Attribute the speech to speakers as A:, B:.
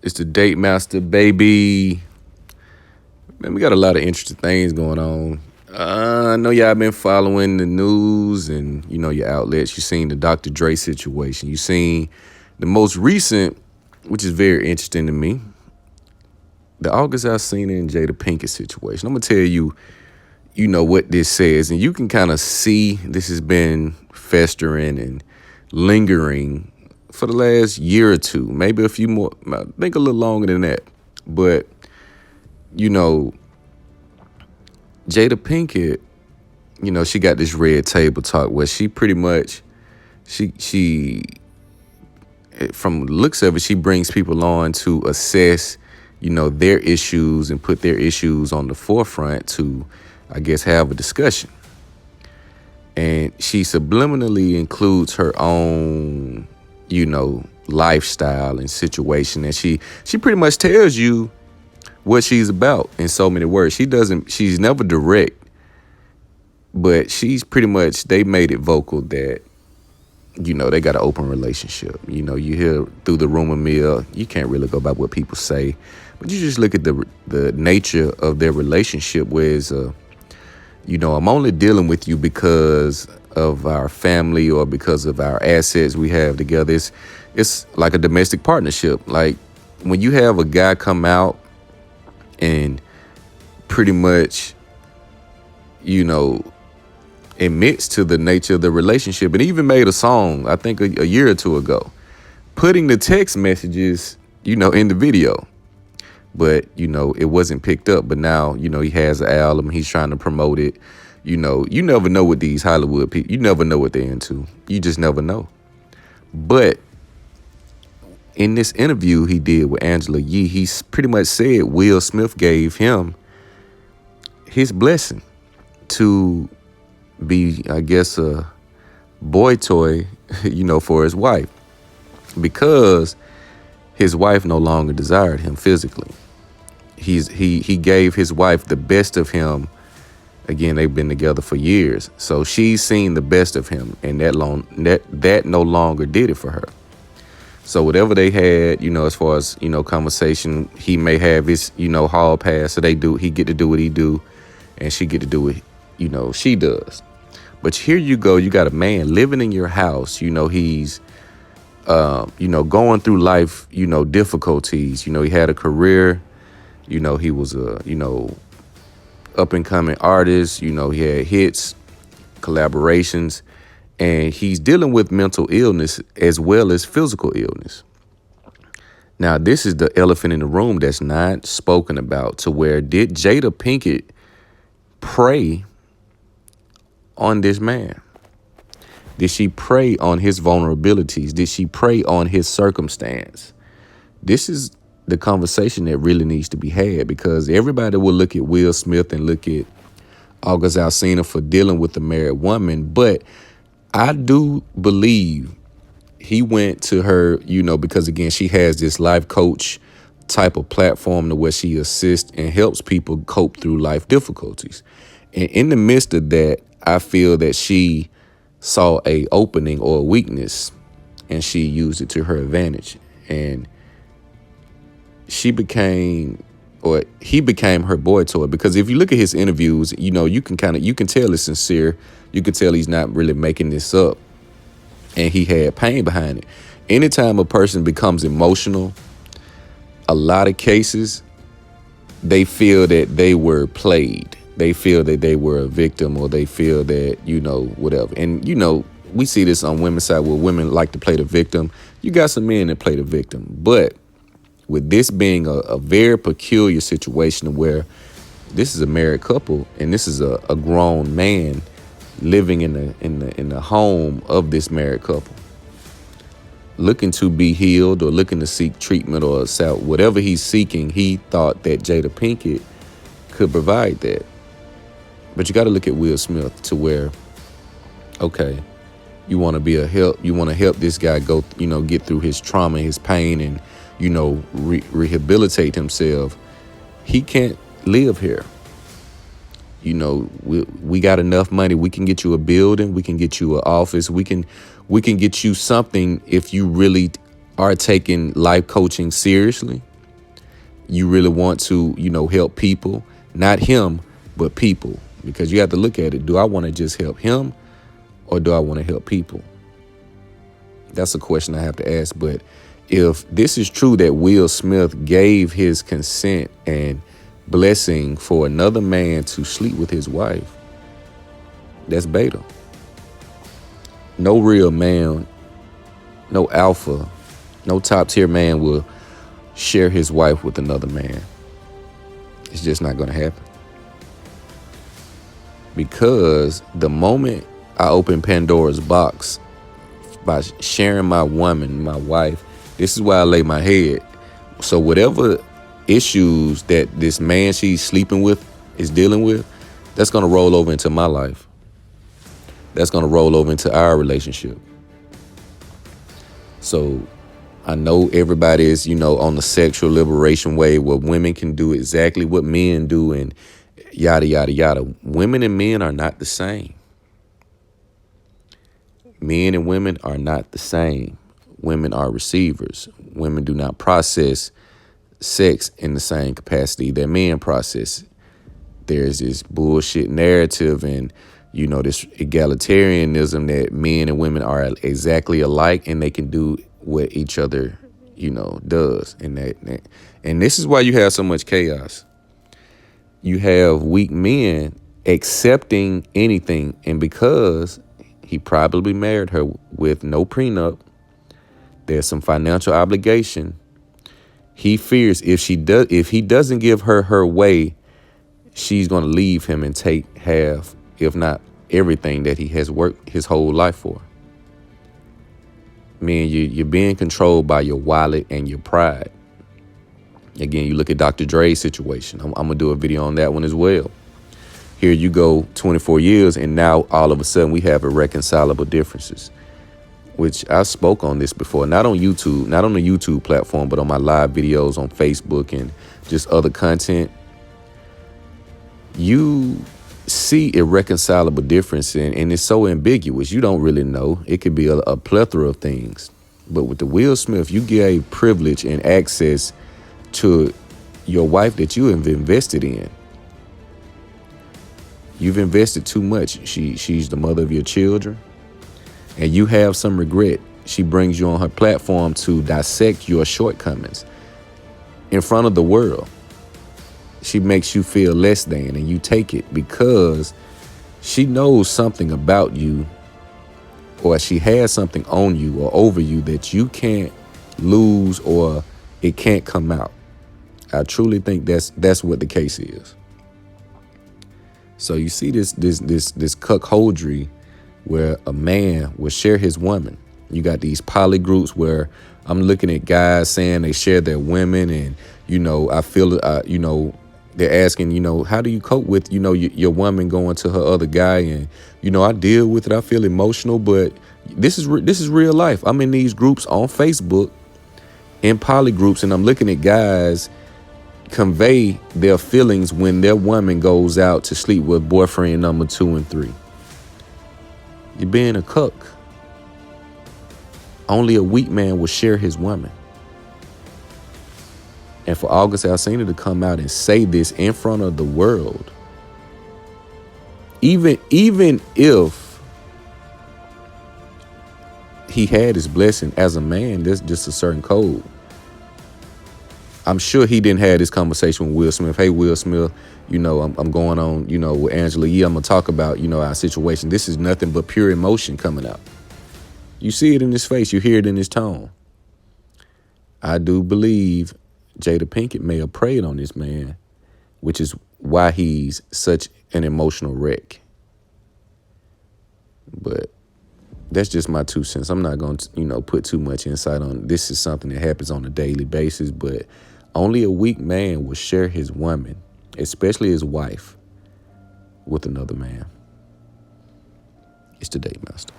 A: It's the Date Master, baby. Man, we got a lot of interesting things going on. I know y'all been following the news and your outlets. You seen the Dr. Dre situation. You seen the most recent, which is very interesting to me, the August Alsina and Jada Pinkett situation. I'm gonna tell you, what this says, and you can kind of see this has been festering and lingering for the last year or two, maybe a few more. I think a little longer than that, but you know, Jada Pinkett, she got this red table talk where she pretty much, she from the looks of it, she brings people on to assess, their issues and put their issues on the forefront to, I guess, have a discussion. And she subliminally includes her own, lifestyle and situation. And she pretty much tells you what she's about in so many words. She's never direct, but they made it vocal that, they got an open relationship. You hear through the rumor mill, you can't really go by what people say, but you just look at the nature of their relationship, whereas, I'm only dealing with you because of our family or because of our assets we have together. It's like a domestic partnership. Like when you have a guy come out and pretty much, admits to the nature of the relationship, and even made a song, I think a year or two ago, putting the text messages, in the video. But, it wasn't picked up. But now, he has an album. He's trying to promote it. You never know with these Hollywood people. You never know what they're into. You just never know. But in this interview he did with Angela Yee, he pretty much said Will Smith gave him his blessing to be, I guess, a boy toy, for his wife, because his wife no longer desired him physically. He gave his wife the best of him. Again, they've been together for years, so she's seen the best of him, and that no longer did it for her. So whatever they had, as far as conversation, he may have his hall pass, so he get to do what he do, and she get to do what she does. But here you go, you got a man living in your house. He's going through life, difficulties. He had a career. He was a, up and coming artist. He had hits, collaborations, and he's dealing with mental illness as well as physical illness. Now, this is the elephant in the room that's not spoken about, to where did Jada Pinkett prey on this man? Did she prey on his vulnerabilities? Did she prey on his circumstance? This is the conversation that really needs to be had, because everybody will look at Will Smith and look at August Alsina for dealing with a married woman. But I do believe he went to her, because, again, she has this life coach type of platform to where she assists and helps people cope through life difficulties. And in the midst of that, I feel that she saw a opening or a weakness, and she used it to her advantage. And he became her boy toy, because if you look at his interviews, you can tell it's sincere. You can tell he's not really making this up, and he had pain behind it. Anytime a person becomes emotional, a lot of cases, they feel that they were played. They feel that they were a victim, or they feel that, whatever. And, we see this on women's side where women like to play the victim. You got some men that play the victim. But with this being a very peculiar situation where this is a married couple and this is a grown man living in the home of this married couple, looking to be healed or looking to seek treatment or whatever he's seeking, he thought that Jada Pinkett could provide that. But you got to look at Will Smith to where, okay, you want to help this guy go, get through his trauma, his pain, and, rehabilitate himself. He can't live here. We got enough money. We can get you a building. We can get you an office. We can get you something if you really are taking life coaching seriously. you really want to, help people, not him, but people. Because you have to look at it. Do I want to just help him or do I want to help people? That's a question I have to ask. But if this is true that Will Smith gave his consent and blessing for another man to sleep with his wife, that's beta. No real man, no alpha, no top tier man will share his wife with another man. It's just not going to happen. Because the moment I open Pandora's box by sharing my woman, my wife, this is where I lay my head. So whatever issues that this man she's sleeping with is dealing with, that's going to roll over into my life. That's going to roll over into our relationship. So I know everybody is, on the sexual liberation wave where women can do exactly what men do and yada, yada, yada. Women and men are not the same. Men and women are not the same. Women are receivers. Women do not process sex in the same capacity that men process. There's this bullshit narrative and, this egalitarianism that men and women are exactly alike and they can do what each other, does. And this is why you have so much chaos. You have weak men accepting anything. And because he probably married her with no prenup, there's some financial obligation. He fears if he doesn't give her way, she's going to leave him and take half, if not everything that he has worked his whole life for. Man, you're being controlled by your wallet and your pride. Again, you look at Dr. Dre's situation. I'm going to do a video on that one as well. Here you go, 24 years, and now all of a sudden we have irreconcilable differences, which I spoke on this before, not on YouTube, not on the YouTube platform, but on my live videos on Facebook and just other content. You see irreconcilable difference, and it's so ambiguous. You don't really know. It could be a plethora of things. But with the Will Smith, you gave privilege and access to your wife that you have invested in. You've invested too much. She's the mother of your children, and you have some regret. She brings you on her platform to dissect your shortcomings in front of the world. She makes you feel less than, and you take it because she knows something about you, or she has something on you or over you that you can't lose or it can't come out. I truly think that's what the case is. So you see this cuckoldry where a man will share his woman. You got these poly groups where I'm looking at guys saying they share their women, and I feel they're asking, how do you cope with your woman going to her other guy, and I deal with it. I feel emotional, but this is real life. I'm in these groups on Facebook, in poly groups, and I'm looking at guys convey their feelings when their woman goes out to sleep with boyfriend number 2 and 3. You're being a cuck. Only a weak man will share his woman. And for August Alsina to come out and say this in front of the world, even if he had his blessing as a man, there's just a certain code. I'm sure he didn't have this conversation with Will Smith. Hey, Will Smith, I'm going on, with Angela Yee. I'm going to talk about, our situation. This is nothing but pure emotion coming out. You see it in his face. You hear it in his tone. I do believe Jada Pinkett may have preyed on this man, which is why he's such an emotional wreck. But that's just my 2 cents. I'm not going to, put too much insight on. This is something that happens on a daily basis, but only a weak man will share his woman, especially his wife, with another man. It's the Date Master.